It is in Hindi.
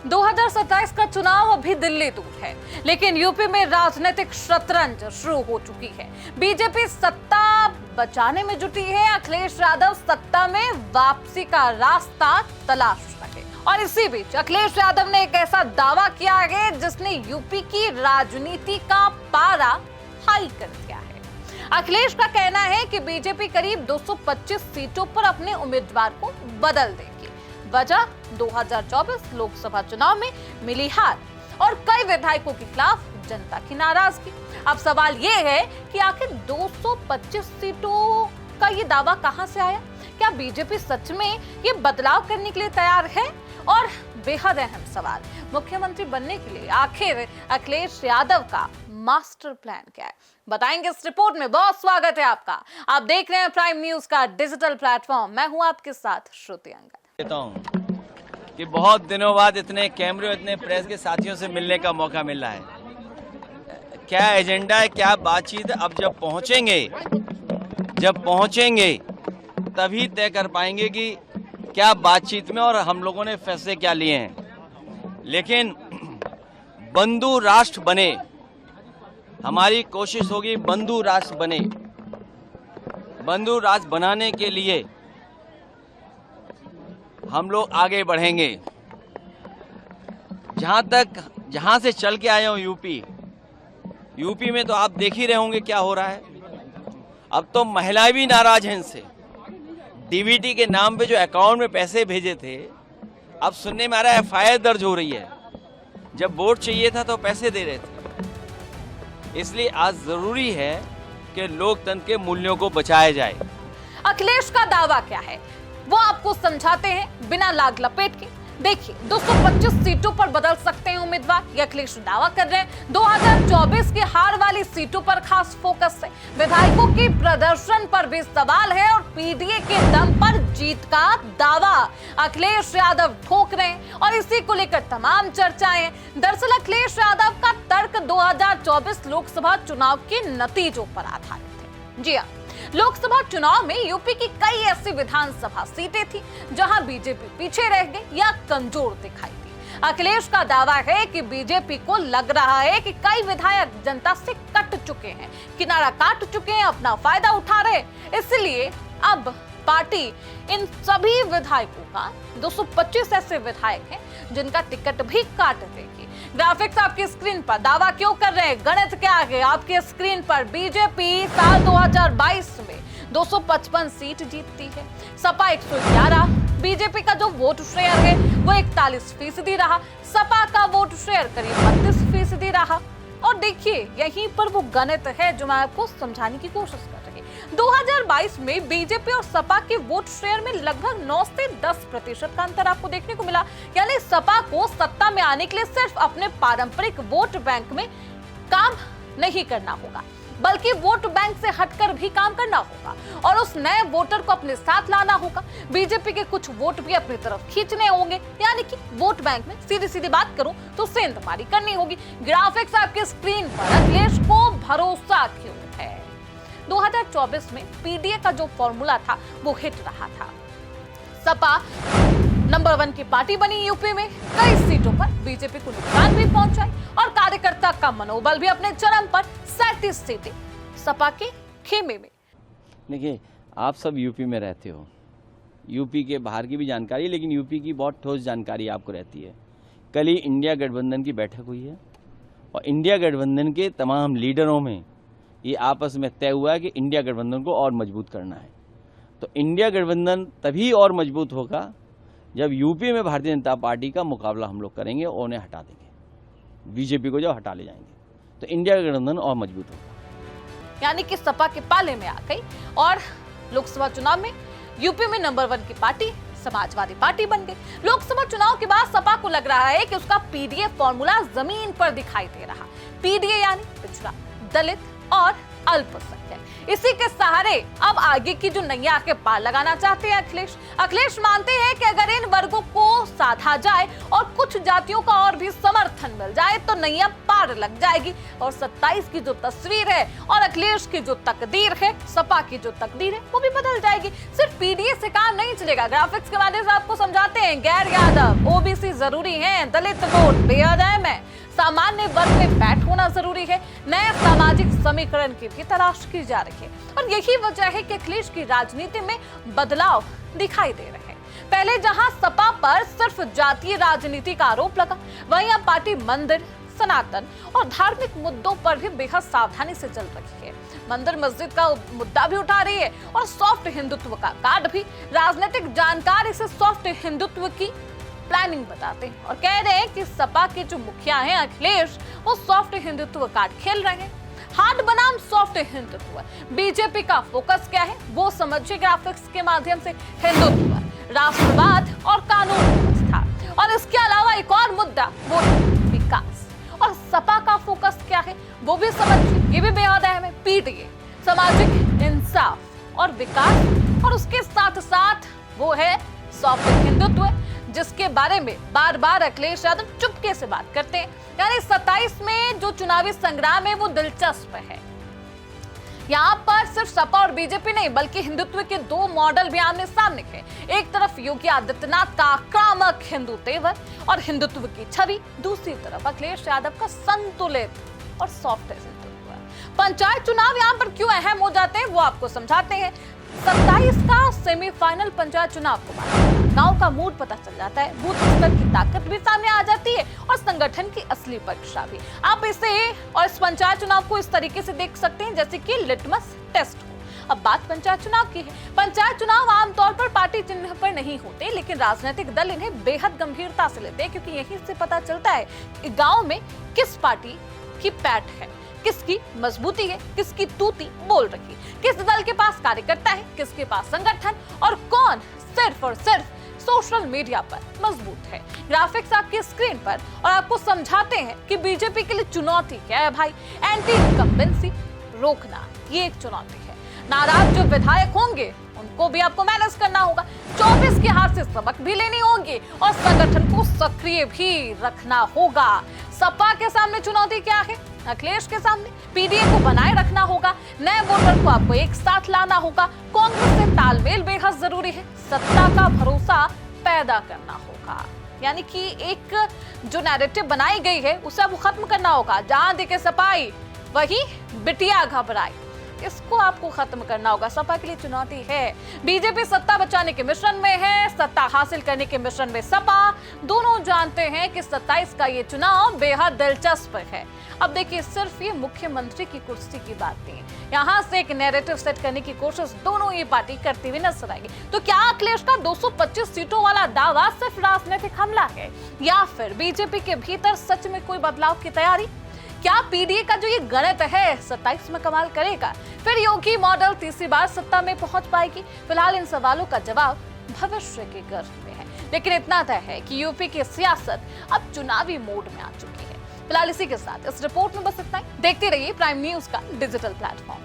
2027 का चुनाव अभी दिल्ली दूर है, लेकिन यूपी में राजनीतिक शतरंज शुरू हो चुकी है। बीजेपी सत्ता बचाने में जुटी है, अखिलेश यादव सत्ता में वापसी का रास्ता तलाश रहे। और इसी बीच अखिलेश यादव ने एक ऐसा दावा किया है जिसने यूपी की राजनीति का पारा हाई कर दिया है। अखिलेश का कहना है कि बीजेपी करीब 225 सीटों पर अपने उम्मीदवार को बदल देगी। वजह 2024 लोकसभा चुनाव में मिली हार और कई विधायकों के खिलाफ जनता की नाराजगी। अब सवाल ये है कि आखिर 225 सीटों का ये दावा कहां से आया? क्या बीजेपी सच में ये बदलाव करने के लिए तैयार है? और बेहद अहम सवाल, मुख्यमंत्री बनने के लिए आखिर अखिलेश यादव का मास्टर प्लान क्या है, बताएंगे इस रिपोर्ट में। बहुत स्वागत है आपका। आप देख रहे हैं प्राइम न्यूज का डिजिटल प्लेटफॉर्म। मैं हूं आपके साथ श्रुति अंगद। कहता हूं कि बहुत दिनों बाद इतने कैमरे, इतने प्रेस के साथियों से मिलने का मौका मिल रहा है। क्या एजेंडा है, क्या बातचीत है, अब जब पहुंचेंगे तभी तय कर पाएंगे कि क्या बातचीत में और हम लोगों ने फैसले क्या लिए हैं। लेकिन बंधु राष्ट्र बने, हमारी कोशिश होगी बंधु राष्ट्र बने। बंधु राष्ट्र बनाने के लिए हम लोग आगे बढ़ेंगे। जहां से चल के आए हो यूपी में तो आप देख ही रहे होंगे क्या हो रहा है। अब तो महिलाएं भी नाराज हैं इनसे। डीबीटी के नाम पे जो अकाउंट में पैसे भेजे थे, अब सुनने में आ रहा है एफआईआर दर्ज हो रही है। जब वोट चाहिए था तो पैसे दे रहे थे। इसलिए आज जरूरी है कि लोकतंत्र के मूल्यों को बचाया जाए। अखिलेश का दावा क्या है वो आपको समझाते हैं बिना लाग लपेट के। देखिए, 225 सीटों पर बदल सकते हैं उम्मीदवार, ये अखिलेश दावा कर रहे हैं। 2024 की हार वाली सीटों पर खास फोकस है। विधायकों के प्रदर्शन पर भी सवाल है और पीडीए के दम पर जीत का दावा अखिलेश यादव ठोक रहे हैं और इसी को लेकर तमाम चर्चाएं हैं। दरअसल अखिलेश यादव का तर्क 2024 लोकसभा चुनाव के नतीजों पर आधारित है। जी हाँ, लोकसभा चुनाव में यूपी की कई ऐसी विधानसभा सीटें थी जहां बीजेपी पीछे रह गई या कमजोर दिखाई दी। अखिलेश का दावा है कि बीजेपी को लग रहा है कि कई विधायक जनता से कट चुके हैं, किनारा काट चुके हैं, अपना फायदा उठा रहे। इसलिए अब पार्टी इन सभी विधायकों का 225 ऐसे विधायक हैं जिनका टिकट भी काट देगी। ग्राफिक्स आपकी स्क्रीन पर। दावा क्यों कर रहे हैं, गणित क्या है आपकी स्क्रीन पर। बीजेपी साल 2022 में 255 सीट जीतती है, सपा 111। बीजेपी का जो वोट शेयर है वो 41% रहा, सपा का वोट शेयर करीब 32% रहा। और देखिए, यहीं पर वो गणित है जो मैं आपको समझाने की कोशिश कर रही हूं। 2022 में बीजेपी और सपा के वोट शेयर में लगभग 9 से 10% का अंतर आपको देखने को मिला। यानी सपा को सत्ता में आने के लिए सिर्फ अपने पारंपरिक वोट बैंक में काम नहीं करना होगा, बल्कि वोट बैंक से हटकर भी काम करना होगा और उस नए वोटर को अपने साथ लाना होगा। बीजेपी के कुछ वोट भी अपनी तरफ खींचने होंगे, यानी कि वोट बैंक में सीधी सीधी बात करूं तो सेंधमारी करनी होगी। ग्राफिक्स आपकी स्क्रीन पर। अखिलेश को भरोसा क्यों है? 2024 में पीडीए का जो फॉर्मूला था वो हिट रहा था। सपा नंबर 1 की पार्टी बनी यूपी में, कई सीटों पर बीजेपी को नुकसान भी पहुंचाई और कार्यकर्ता का मनोबल भी अपने चरम पर। 37 सीटें सपा के खेमे में। देखिए, आप सब यूपी में रहते हो, यूपी के बाहर की भी जानकारी, लेकिन यूपी की बहुत ठोस जानकारी आपको रहती है। कल ही इंडिया गठबंधन की बैठक हुई है और इंडिया गठबंधन के तमाम लीडरों में ये आपस में तय हुआ है कि इंडिया गठबंधन को और मजबूत करना है। तो इंडिया गठबंधन तभी और मजबूत होगा जब यूपी में भारतीय जनता पार्टी का मुकाबला हम लोग करेंगे और उन्हें हटा देंगे। बीजेपी को जब हटा ले जाएंगे तो इंडिया गठबंधन और मजबूत होगा। यानी कि सपा के पाले में आ गई और लोकसभा चुनाव में यूपी में नंबर 1 की पार्टी समाजवादी पार्टी बन गई। लोकसभा चुनाव के बाद सपा को लग रहा है कि उसका पीडीए फॉर्मूला जमीन पर दिखाई दे रहा। पीडीए यानी पिछड़ा, दलित और अल्पसंख्यक। इसी के सहारे अब आगे की जो नैया के पार लगाना चाहते हैं अखिलेश मानते हैं कि अगर इन वर्गों को साधा जाए और कुछ जातियों का और भी समर्थन मिल जाए तो नैया पार लग जाएगी और 27 की जो तस्वीर है और अखिलेश की जो तकदीर है, सपा की जो तकदीर है, वो भी बदल जाएगी। सिर्फ पीडीए से काम नहीं चलेगा। ग्राफिक्स के माध्यम से आपको समझाते हैं, गैर यादव, ओबीसी जरूरी है, दलित वोट बेहद अहम है, सामान्य वर्ग में बैठ होना जरूरी है, नए सामाजिक समीकरण की भी तलाश की जा रही है। और यही वजह है कि अखिलेश की राजनीति में बदलाव दिखाई दे रहे हैं। पहले जहां सपा पर सिर्फ जातीय राजनीति का आरोप लगा, वहीं अब पार्टी मंदिर, सनातन और धार्मिक मुद्दों पर भी बेहद सावधानी से चल रही है। मंदिर मस्जिद का मुद्दा भी उठा रही है और सॉफ्ट हिंदुत्व का कार्ड भी। राजनीतिक जानकार इसे सॉफ्ट हिंदुत्व की प्लानिंग बताते हैं और कह रहे हैं कि सपा के जो मुखिया हैं अखिलेश, वो सॉफ्ट हिंदुत्व कार्ड खेल रहे हैं। हार्ड बनाम सॉफ्ट हिंदुत्व। बीजेपी का फोकस क्या है वो समझिए ग्राफिक्स के माध्यम से। हिंदुत्व, राष्ट्रवाद और कानून व्यवस्था, और इसके अलावा एक और मुद्दा वो है विकास। और सपा का फोकस क्या है वो भी समझिए, ये भी बेहद अहम है। पीडीए, सामाजिक इंसाफ और विकास, और उसके साथ साथ वो है सॉफ्ट हिंदुत्व, जिसके बारे में बार बार अखिलेश यादव चुपके से बात करते हैं। यानी 27 में जो चुनावी संग्राम है वो दिलचस्प है। यहाँ पर सिर्फ सपा और बीजेपी नहीं बल्कि हिंदुत्व के दो मॉडल भी आमने सामने हैं। एक तरफ योगी आदित्यनाथ का आक्रामक हिंदू तेवर और हिंदुत्व की छवि, दूसरी तरफ अखिलेश यादव का संतुलित और सॉफ्ट हिंदुत्व। पंचायत चुनाव यहाँ पर क्यों अहम हो जाते हैं वो आपको समझाते हैं। 27 का सेमीफाइनल पंचायत चुनाव के बाद गांव का मूड पता चल जाता है, बूथ स्तर की ताकत भी सामने आ जाती है और संगठन की असली परीक्षा भी। आप इसे और इस पंचायत चुनाव को इस तरीके से देख सकते हैं जैसे कि लिटमस टेस्ट हो। अब बात पंचायत चुनाव की है। पंचायत चुनाव आमतौर पर पार्टी चिन्ह पर नहीं होते, लेकिन राजनीतिक दल इन्हें बेहद गंभीरता से लेते हैं, क्योंकि यहीं से पता चलता है कि गाँव में किस पार्टी की पैठ है, किसकी मजबूती है, किसकी तूती बोल रही है, किस दल के पास कार्यकर्ता है, किसके पास संगठन, और कौन सिर्फ और सिर्फ सोशल मीडिया पर मजबूत है। ग्राफिक्स आपकी स्क्रीन पर और आपको समझाते हैं कि बीजेपी के लिए चुनौती क्या है भाई। एंटी इनकम्बेंसी रोकना ये एक चुनौती है। नाराज जो विधायक होंगे उनको भी आपको मैनेज करना होगा। 24 की हार से सबक भी लेनी होगी और संगठन को सक्रिय भी रखना होगा। सपा के सामने चुनौती क्या है? अखिलेश के सामने पीडीए को बनाए रखना होगा, नए वोटर को आपको एक साथ लाना होगा, कांग्रेस से तालमेल बेहद जरूरी है, सत्ता का भरोसा पैदा करना होगा। यानी कि एक जो नैरेटिव बनाई गई है उसे आपको खत्म करना होगा। जहां देखे सपाई वही बिटिया घबराई, इसको आपको खत्म करना होगा। सपा के लिए चुनौती है। बीजेपी सत्ता बचाने के मिशन में है, सत्ता हासिल करने के मिशन में सपा। दोनों जानते हैं कि 27 का ये चुनाव बेहद दिलचस्प है। अब देखिए, सिर्फ ये मुख्यमंत्री की कुर्सी की बात नहीं, यहाँ से एक नैरेटिव सेट करने की कोशिश दोनों ही पार्टी करती हुई नजर आएगी। तो क्या अखिलेश का 225 सीटों वाला दावा सिर्फ राजनीतिक हमला है, या फिर बीजेपी के भीतर सच में कोई बदलाव की तैयारी? क्या पीडीए का जो ये गणित है 27 में कमाल करेगा? फिर योगी मॉडल तीसरी बार सत्ता में पहुंच पाएगी? फिलहाल इन सवालों का जवाब भविष्य के गर्भ में है, लेकिन इतना तय है कि यूपी की सियासत अब चुनावी मोड में आ चुकी है। फिलहाल इसी के साथ इस रिपोर्ट में बस इतना ही। देखते रहिए प्राइम न्यूज का डिजिटल प्लेटफॉर्म।